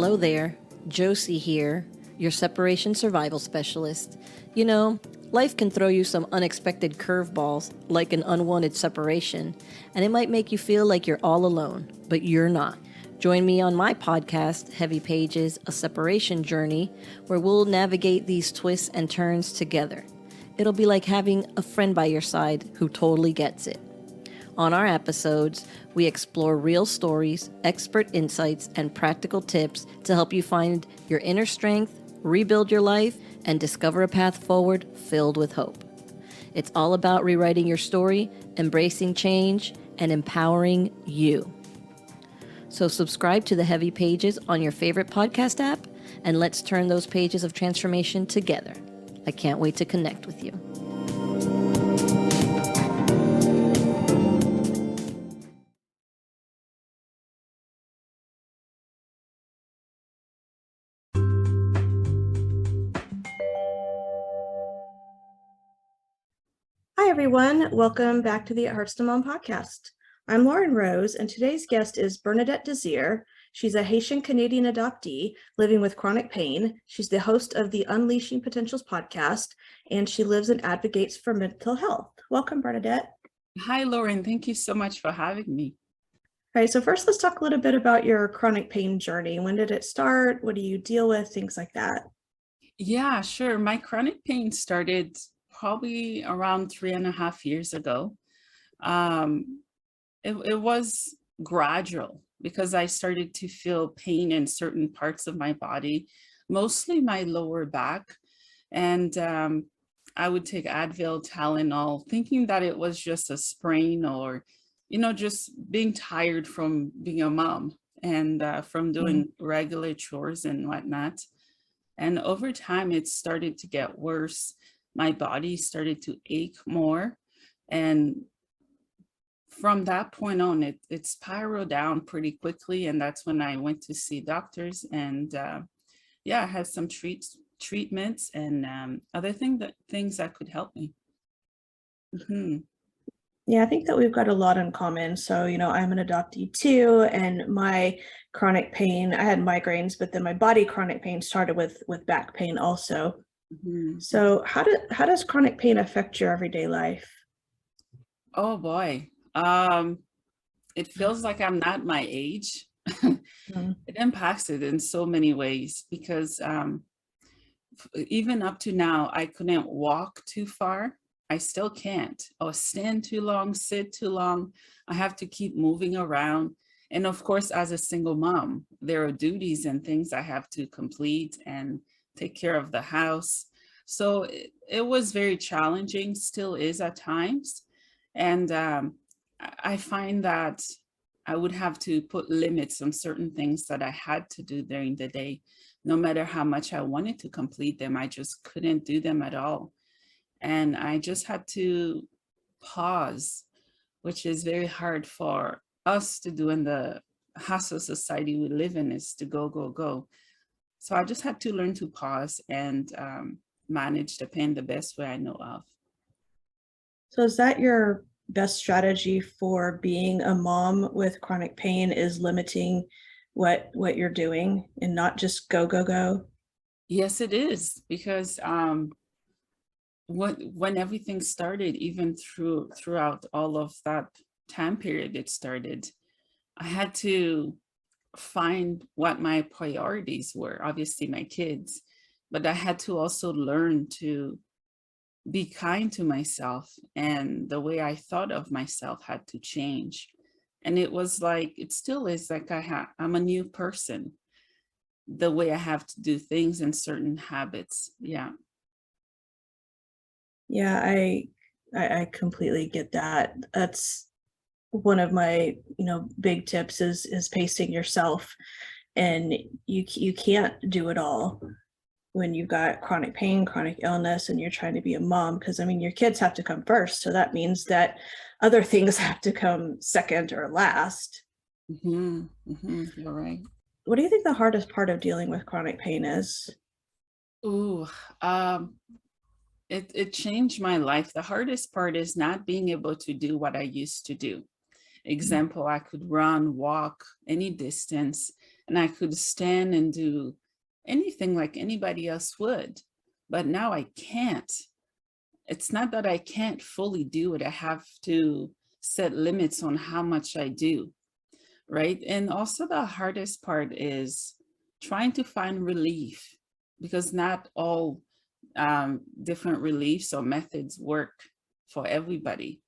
Hello there, Josie here, your separation survival specialist. You know, life can throw you some unexpected curveballs, like an unwanted separation, and it might make you feel like you're all alone, but you're not. Join me on my podcast, Heavy Pages, A Separation Journey, where we'll navigate these twists and turns together. It'll be like having a friend by your side who totally gets it. On our episodes, we explore real stories, expert insights, and practical tips to help you find your inner strength, rebuild your life, and discover a path forward filled with hope. It's all about rewriting your story, embracing change, and empowering you. So subscribe to the Heavy Pages on your favorite podcast app, and let's turn those pages of transformation together. I can't wait to connect with you. Hi, everyone. Welcome back to the Hearts to Mom podcast. I'm Lauren Rose, and today's guest is Bernadette Désir. She's a Haitian-Canadian adoptee living with chronic pain. She's the host of the Unleashing Potentials podcast, and she lives and advocates for mental health. Welcome, Bernadette. Hi, Lauren. Thank you so much for having me. All right, so first let's talk a little bit about your chronic pain journey. When did it start? What do you deal with? Things like that. Yeah, sure. My chronic pain started probably around 3.5 years ago. It was gradual because I started to feel pain in certain parts of my body, mostly my lower back. And I would take Advil, Tylenol, thinking that it was just a sprain or, just being tired from being a mom and from doing regular chores and whatnot. And over time, it started to get worse. My body started to ache more. And from that point on, it spiraled down pretty quickly. And that's when I went to see doctors and I had some treatments and other things that could help me. Mm-hmm. Yeah, I think that we've got a lot in common. So, I'm an adoptee too, and my chronic pain, I had migraines, but then my body chronic pain started with back pain also. Mm-hmm. So how does chronic pain affect your everyday life? Oh boy. It feels like I'm not my age. It impacts it in so many ways because even up to now, I couldn't walk too far. I still can't, or stand too long, sit too long. I have to keep moving around. And of course, as a single mom, there are duties and things I have to complete and take care of the house. So it was very challenging, still is at times. And I find that I would have to put limits on certain things that I had to do during the day. No matter how much I wanted to complete them, I just couldn't do them at all. And I just had to pause, which is very hard for us to do in the hustle society we live in, is to go, go, go. So I just had to learn to pause and manage the pain the best way I know of. So is that your best strategy for being a mom with chronic pain, is limiting what you're doing and not just go, go, go? Yes, it is, because when everything started, even throughout all of that time period it started, I had to find what my priorities were, obviously my kids, but I had to also learn to be kind to myself, and the way I thought of myself had to change. And it was like, it still is like I'm a new person, the way I have to do things and certain habits. Yeah. Yeah, I completely get that. That's one of my, big tips is pacing yourself. And you can't do it all when you've got chronic pain, chronic illness, and you're trying to be a mom, because your kids have to come first. So that means that other things have to come second or last. Mm-hmm. Mm-hmm. You're right. What do you think the hardest part of dealing with chronic pain is? Ooh, it changed my life. The hardest part is not being able to do what I used to do. Example, I could run, walk any distance, and I could stand and do anything like anybody else would. But now I can't. It's not that I can't fully do it. I have to set limits on how much I do, right? And also the hardest part is trying to find relief, because not all different reliefs or methods work for everybody.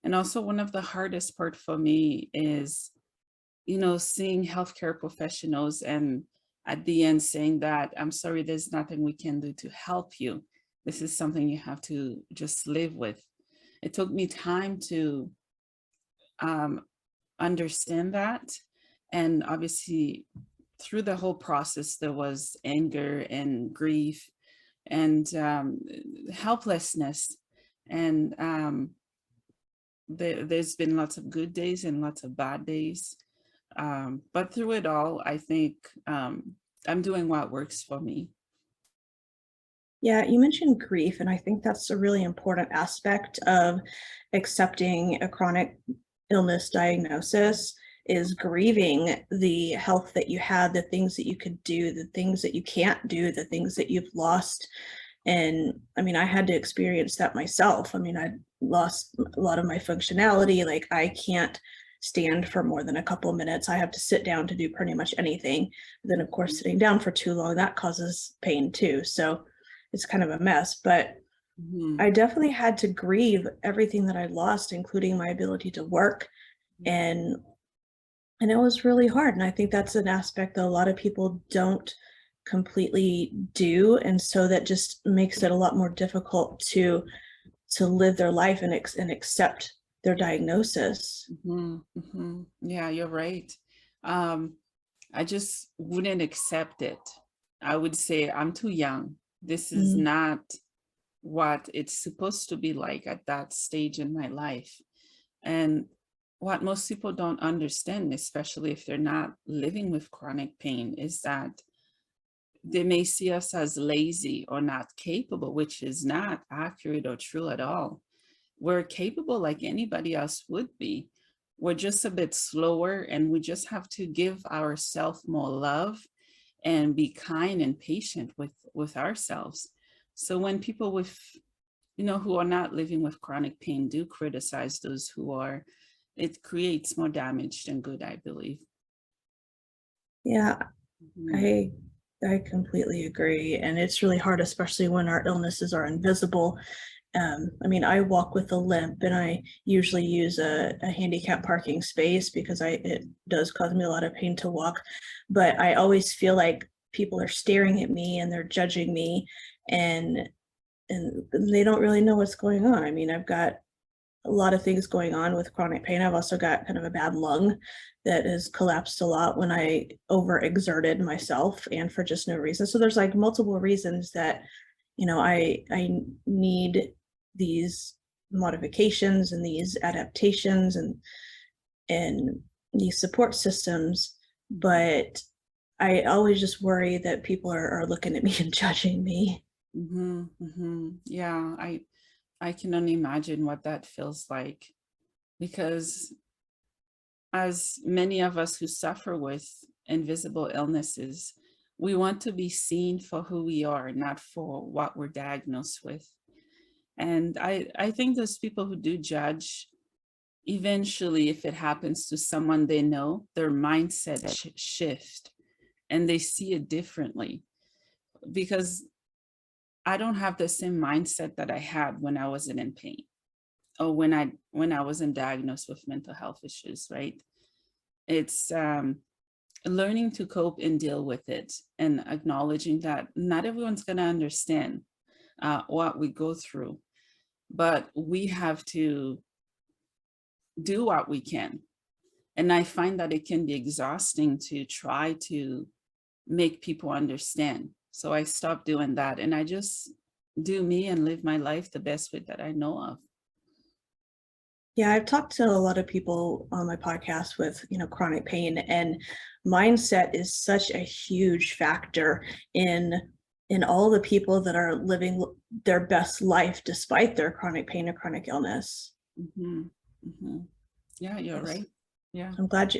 And also one of the hardest part for me is, seeing healthcare professionals and at the end saying that, I'm sorry, there's nothing we can do to help you. This is something you have to just live with. It took me time to understand that. And obviously through the whole process, there was anger and grief and helplessness. And there's been lots of good days and lots of bad days. But through it all, I think I'm doing what works for me. Yeah, you mentioned grief, and I think that's a really important aspect of accepting a chronic illness diagnosis is grieving the health that you had, the things that you could do, the things that you can't do, the things that you've lost. And I mean, I had to experience that myself. I mean, I lost a lot of my functionality. Like I can't stand for more than a couple of minutes. I have to sit down to do pretty much anything. Then of course, sitting down for too long, that causes pain too. So it's kind of a mess, but I definitely had to grieve everything that I lost, including my ability to work. And it was really hard. And I think that's an aspect that a lot of people don't completely do. And so that just makes it a lot more difficult to live their life and accept their diagnosis. Yeah, you're right. I just wouldn't accept it. I would say I'm too young. This is not what it's supposed to be like at that stage in my life. And what most people don't understand, especially if they're not living with chronic pain, is that they may see us as lazy or not capable, which is not accurate or true at all. We're capable like anybody else would be. We're just a bit slower, and we just have to give ourselves more love and be kind and patient with ourselves. So when people with, who are not living with chronic pain do criticize those who are, it creates more damage than good, I believe. Yeah, I completely agree. And it's really hard, especially when our illnesses are invisible. I mean, I walk with a limp, and I usually use a handicap parking space because it does cause me a lot of pain to walk. But I always feel like people are staring at me and they're judging me, and they don't really know what's going on. I mean, I've got a lot of things going on with chronic pain. I've also got kind of a bad lung that has collapsed a lot when I overexerted myself and for just no reason. So there's like multiple reasons that, I need these modifications and these adaptations and these support systems. But I always just worry that people are looking at me and judging me. Yeah, I can only imagine what that feels like, because as many of us who suffer with invisible illnesses, we want to be seen for who we are, not for what we're diagnosed with. And I think those people who do judge, eventually, if it happens to someone they know, their mindset shift and they see it differently. Because I don't have the same mindset that I had when I wasn't in pain, or when I wasn't diagnosed with mental health issues, right? It's learning to cope and deal with it, and acknowledging that not everyone's going to understand what we go through, but we have to do what we can. And I find that it can be exhausting to try to make people understand. So I stopped doing that, and I just do me and live my life the best way that I know of. Yeah, I've talked to a lot of people on my podcast with, chronic pain, and mindset is such a huge factor in all the people that are living their best life despite their chronic pain or chronic illness. Yeah, you're right. Yeah. I'm glad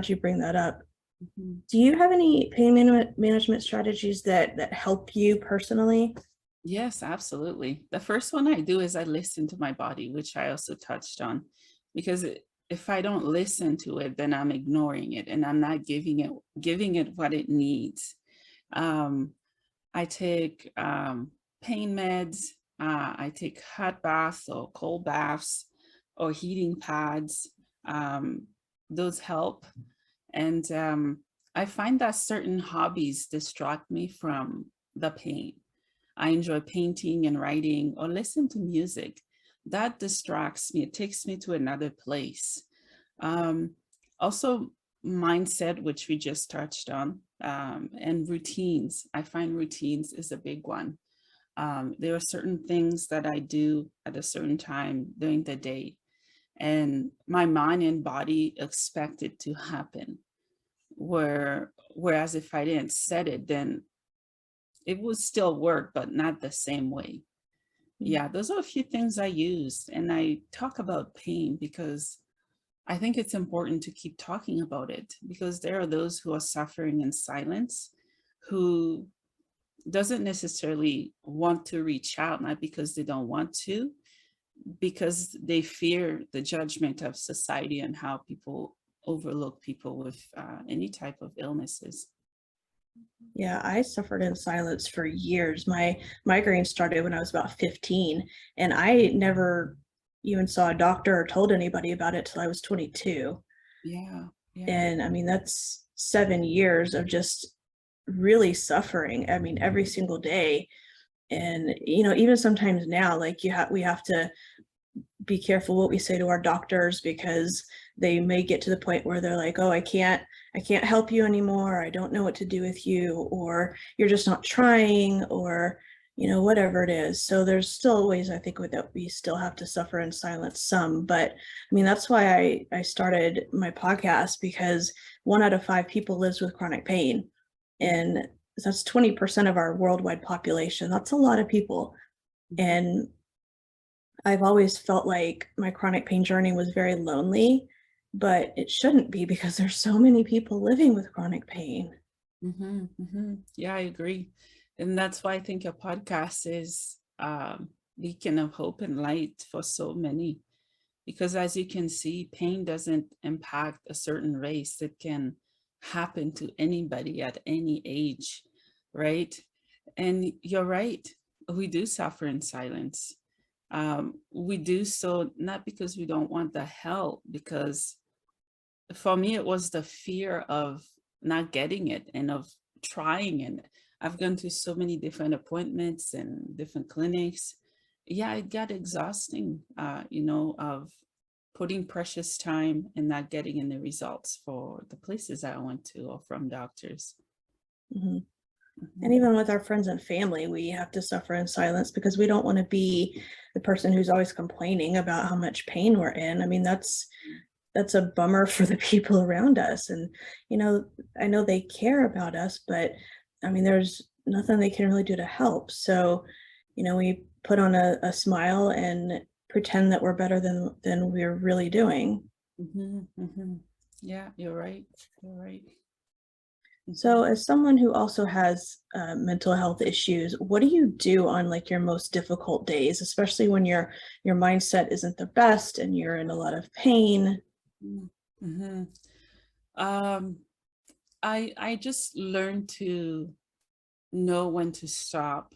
you bring that up. Mhm. Do you have any pain management strategies that help you personally? Yes, absolutely. The first one I do is I listen to my body, which I also touched on, because if I don't listen to it, then I'm ignoring it and I'm not giving it what it needs. Um, I take pain meds. I take hot baths or cold baths or heating pads. Um, those help. And I find that certain hobbies distract me from the pain. I enjoy painting and writing or listen to music. That distracts me. It takes me to another place. Um, Also, mindset, which we just touched on, and routines. I find routines is a big one. There are certain things that I do at a certain time during the day, and my mind and body expect it to happen. Whereas if I didn't set it, then it would still work, but not the same way. Yeah, those are a few things I use. And I talk about pain because I think it's important to keep talking about it, because there are those who are suffering in silence, who doesn't necessarily want to reach out, not because they don't want to, because they fear the judgment of society and how people overlook people with any type of illnesses. Yeah, I suffered in silence for years. My migraine started when I was about 15, and I never even saw a doctor or told anybody about it till I was 22. Yeah, yeah. And I mean, that's 7 years of just really suffering. I mean, every single day. And even sometimes now, like we have to be careful what we say to our doctors, because they may get to the point where they're like, oh, I can't help you anymore, I don't know what to do with you, or you're just not trying, or whatever it is. So there's still ways, I think, that we still have to suffer in silence some. But I mean, that's why I started my podcast, because 1 out of 5 people lives with chronic pain, and that's 20% of our worldwide population. That's a lot of people. Mhm. And I've always felt like my chronic pain journey was very lonely, but it shouldn't be, because there's so many people living with chronic pain. Yeah, I agree. And that's why I think a podcast is beacon of hope and light for so many. Because as you can see, pain doesn't impact a certain race. It can happen to anybody at any age, right? And you're right. We do suffer in silence. We do so not because we don't want the help, because for me, it was the fear of not getting it and of trying. And I've gone to so many different appointments and different clinics. Yeah, it got exhausting, of putting precious time and not getting any results for the places I went to or from doctors. Mhm. And Mhm. even with our friends and family, we have to suffer in silence, because we don't want to be the person who's always complaining about how much pain we're in. I mean, that's a bummer for the people around us. And you know, I know they care about us, but I mean, there's nothing they can really do to help. So, we put on a smile and pretend that we're better than we're really doing. Yeah, you're right. You're right. So, Mhm. as someone who also has mental health issues, what do you do on like your most difficult days, especially when your mindset isn't the best and you're in a lot of pain? Mhm. Mhm. Um, I just learned to know when to stop,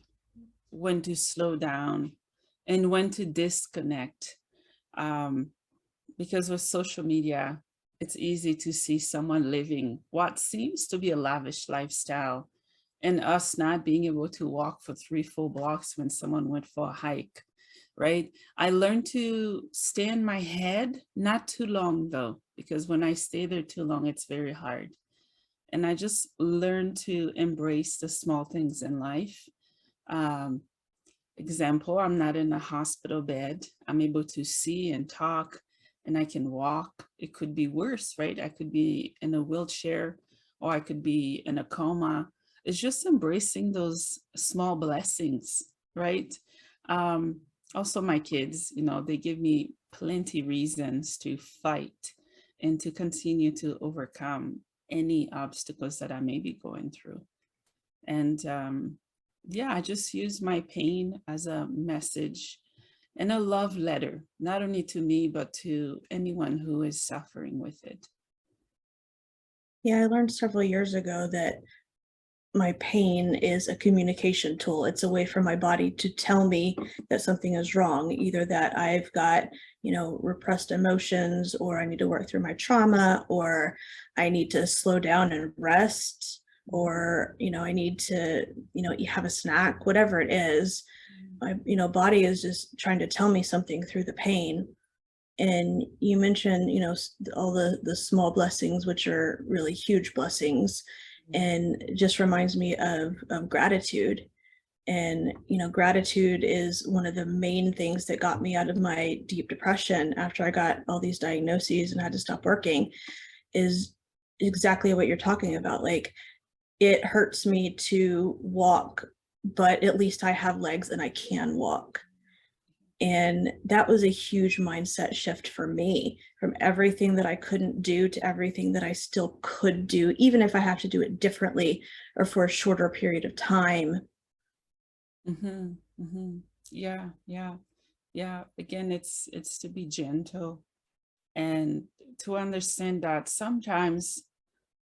when to slow down, and when to disconnect. Um, because with social media, it's easy to see someone living what seems to be a lavish lifestyle, and us not being able to walk for 3 full blocks when someone went for a hike, right? I learned to stay in my head, not too long though, because when I stay there too long, it's very hard. And I just learned to embrace the small things in life. Um, Example, I'm not in a hospital bed. I'm able to see and talk, and I can walk. It could be worse, right? I could be in a wheelchair, or I could be in a coma. It's just embracing those small blessings, right? Um, Also, my kids, they give me plenty reasons to fight and to continue to overcome. any obstacles that I may be going through. And yeah, I just use my pain as a message and a love letter, not only to me, but to anyone who is suffering with it. Yeah, I learned several years ago that my pain is a communication tool. It's a way for my body to tell me that something is wrong, either that I've got, repressed emotions, or I need to work through my trauma, or I need to slow down and rest, or, I need to, have a snack, whatever it is. My, body is just trying to tell me something through the pain. And you mentioned, all the small blessings, which are really huge blessings, and it just reminds me of gratitude. And gratitude is one of the main things that got me out of my deep depression after I got all these diagnoses and had to stop working. Is exactly what you're talking about. Like, it hurts me to walk, but at least I have legs and I can walk. And that was a huge mindset shift for me, from everything that I couldn't do to everything that I still could do, even if I have to do it differently or for a shorter period of time. Mm-hmm, mm-hmm. Yeah, yeah, yeah. Again, it's to be gentle and to understand that sometimes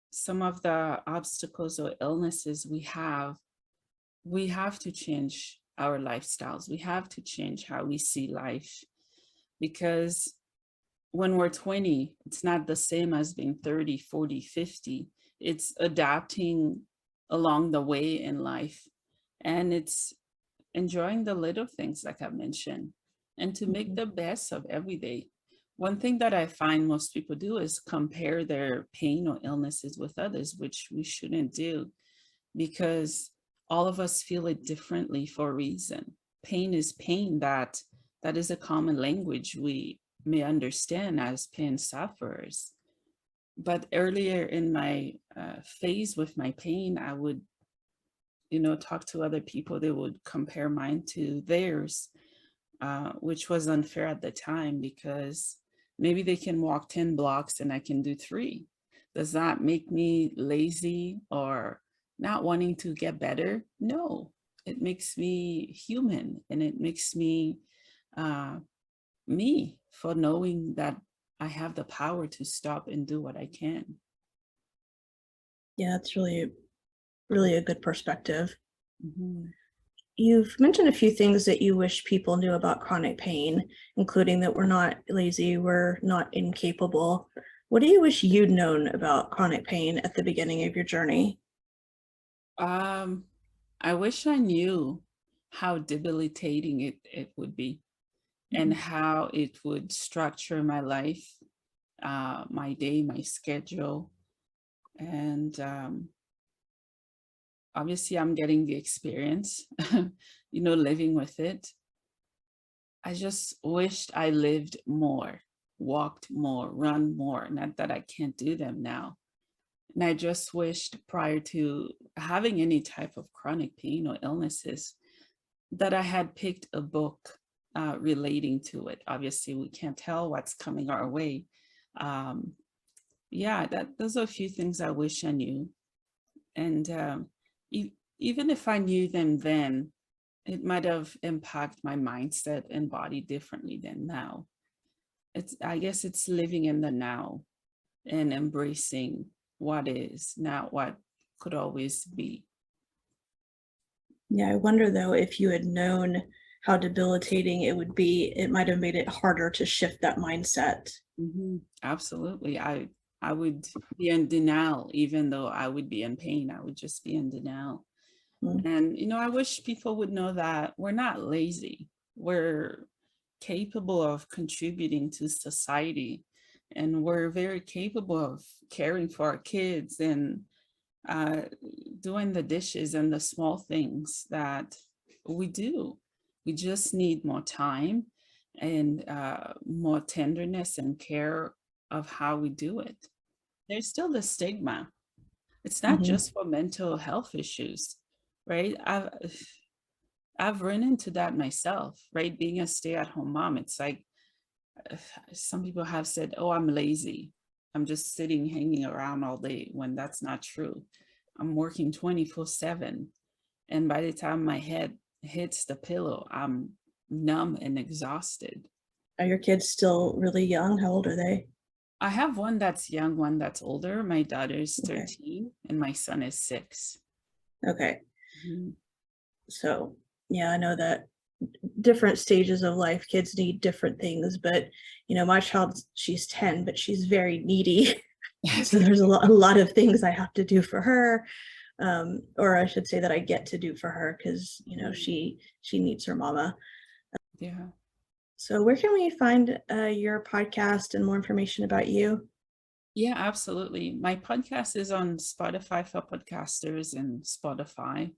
some of the obstacles or illnesses we have to change our lifestyles. We have to change how we see life, because when we're 20, it's not the same as being 30, 40, 50. It's adapting along the way in life. And it's enjoying the little things, like I mentioned, and to make the best of every day. One thing that I find most people do is compare their pain or illnesses with others, which we shouldn't do, because all of us feel it differently for a reason. Pain is pain. That is a common language we may understand as pain sufferers. But earlier in my phase with my pain, I would, talk to other people. They would compare mine to theirs, which was unfair at the time, because maybe they can walk 10 blocks and I can do 3. Does that make me lazy or not wanting to get better? No, it makes me human, and it makes me me for knowing that I have the power to stop and do what I can. Yeah, it's really, really a good perspective. Mhm. You've mentioned a few things that you wish people knew about chronic pain, including that we're not lazy, we're not incapable. What do you wish you'd known about chronic pain at the beginning of your journey? Um, I wish I knew how debilitating it would be, and Mhm. how it would structure my life, my day, my schedule. And obviously, I'm getting the experience, living with it. I just wished I lived more, walked more, run more. Not that I can't do them now. And I just wished, prior to having any type of chronic pain or illnesses, that I had picked a book relating to it. Obviously, we can't tell what's coming our way. Um, yeah, those are a few things I wish I knew. And even if I knew them then, it might have impacted my mindset and body differently than now. I guess it's living in the now and embracing what is, not what could always be. Yeah, I wonder though, if you had known how debilitating it would be, it might have made it harder to shift that mindset. Absolutely. I would be in denial, even though I would be in pain. I would just be in denial. Mm. And, I wish people would know that we're not lazy. We're capable of contributing to society, and we're very capable of caring for our kids and uh, doing the dishes and the small things that we do. We just need more time and more tenderness and care of how we do it. There's still the stigma. It's not Mhm. just for mental health issues, right? I've run into that myself, right? Being a stay-at-home mom, it's like some people have said, "Oh, I'm lazy." I'm just sitting, hanging around all day, when that's not true. I'm working 24/7. And by the time my head hits the pillow, I'm numb and exhausted. Are your kids still really young? How old are they? I have one that's young, one that's older. My daughter is Okay. 13 and my son is 6. Okay. Mhm. So, yeah, I know that different stages of life, kids need different things, but my child, she's 10, but she's very needy. So there's a lot of things I have to do for her. Or I should say that I get to do for her because, she needs her mama. Yeah. So where can we find your podcast and more information about you? Yeah, absolutely. My podcast is on Spotify for podcasters and Spotify.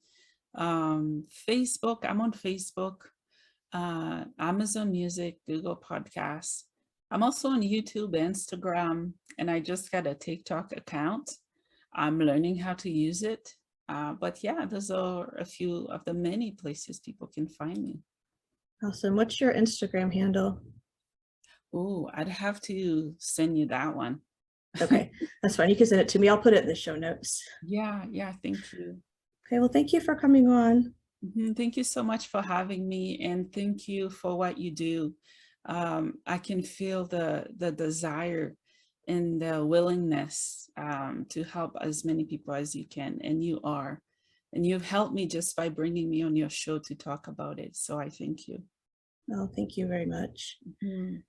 Facebook, I'm on Facebook, Amazon Music, Google Podcasts. I'm also on YouTube, Instagram, and I just got a TikTok account. I'm learning how to use it. But yeah, those are a few of the many places people can find me. Awesome. What's your Instagram handle? Oh, I'd have to send you that one. Okay, that's fine. You can send it to me. I'll put it in the show notes. Yeah, thank you. Okay, well, thank you for coming on. Thank you so much for having me, and thank you for what you do. I can feel the desire and the willingness to help as many people as you can, and you are. And you've helped me just by bringing me on your show to talk about it. So I thank you. Oh, thank you very much. Mhm.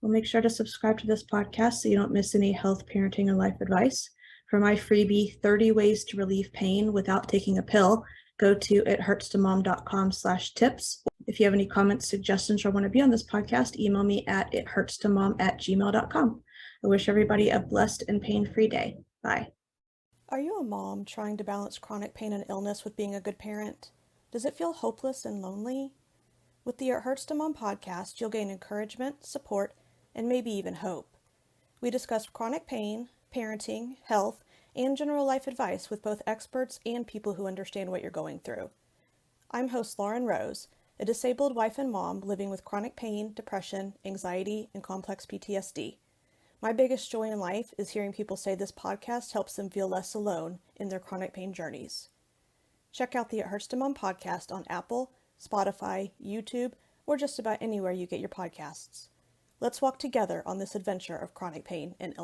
Well, make sure to subscribe to this podcast so you don't miss any health, parenting, and life advice. For my freebie, 30 Ways to Relieve Pain Without Taking a Pill, go to ithurtstomom.com/tips. If you have any comments, suggestions, or want to be on this podcast, email me at ithurtstomom@gmail.com. I wish everybody a blessed and pain-free day. Bye. Are you a mom trying to balance chronic pain and illness with being a good parent? Does it feel hopeless and lonely? With the It Hurts to Mom podcast, you'll gain encouragement, support, and maybe even hope. We discuss chronic pain, parenting, health, and general life advice with both experts and people who understand what you're going through. I'm host Lauren Rose, a disabled wife and mom living with chronic pain, depression, anxiety, and complex PTSD. My biggest joy in life is hearing people say this podcast helps them feel less alone in their chronic pain journeys. Check out the It Hurts to Mom podcast on Apple, Spotify, YouTube, or just about anywhere you get your podcasts. Let's walk together on this adventure of chronic pain and illness.